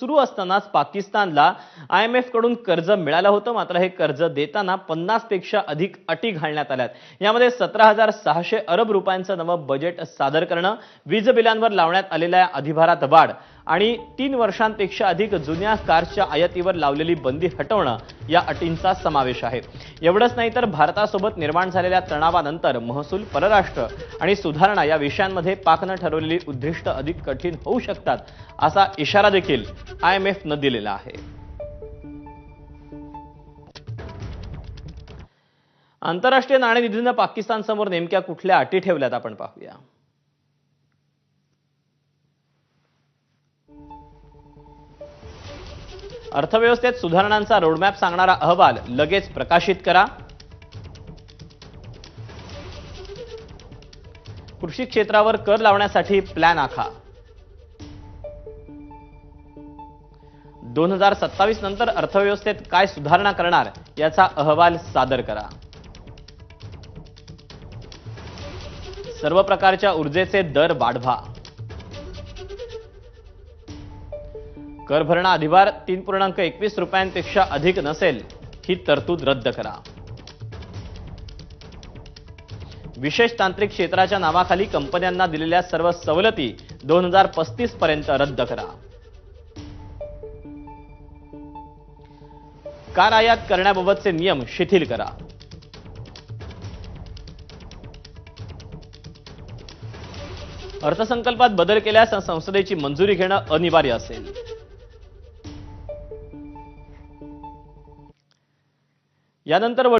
सुरू असतानाच पाकिस्तानला IMF कडून कर्ज मिळालं होतं। मात्र हे कर्ज देताना 50 पेक्षा अधिक अटी घालण्यात आल्यात। यामध्ये 17,600 अरब रुपयांचं नवं बजेट सादर करणं, वीज बिलांवर लावण्यात आलेल्या अधिभारात वाढ आणि 3 वर्षांपेक्षा अधिक जुन्या कारच्या आयातीवर लावलेली बंदी हटवणं या अटींचा समावेश आहे। एवढंच नाही तर भारतासोबत निर्माण झालेल्या तणावानंतर महसूल, परराष्ट्र आणि सुधारणा या विषयांमध्ये पाकनं ठरवलेली उद्दिष्ट अधिक कठीण होऊ शकतात असा इशारा देखील IMF न दिलेला आहे। आंतरराष्ट्रीय नाणेनिधीने पाकिस्तान समोर नेमक्या कुठल्या अटी ठेवल्यात आपण पाहूया। अर्थव्यवस्थेत सुधारणांचा रोडमॅप सांगणारा अहवाल लगेच प्रकाशित करा। कृषी क्षेत्रावर कर लावण्यासाठी प्लॅन आखा। 2027 नंतर अर्थव्यवस्थेत काय सुधारणा करणार याचा अहवाल सादर करा। सर्व प्रकारच्या ऊर्जेचे दर वाढवा। कर भरणा अधिभार 3.21 रुपयांपेक्षा अधिक नसेल ही तरतूद रद्द करा। विशेष तांत्रिक क्षेत्राच्या नावाखाली कंपन्यांना दिलेल्या सर्व सवलती 2035 पर्यंत रद्द करा। कार आयात करण्याबाबतचे नियम शिथिल करा। अर्थसंकल्पात बदल केल्यास संसदेची मंजुरी घेणं अनिवार्य असेल। यानंतर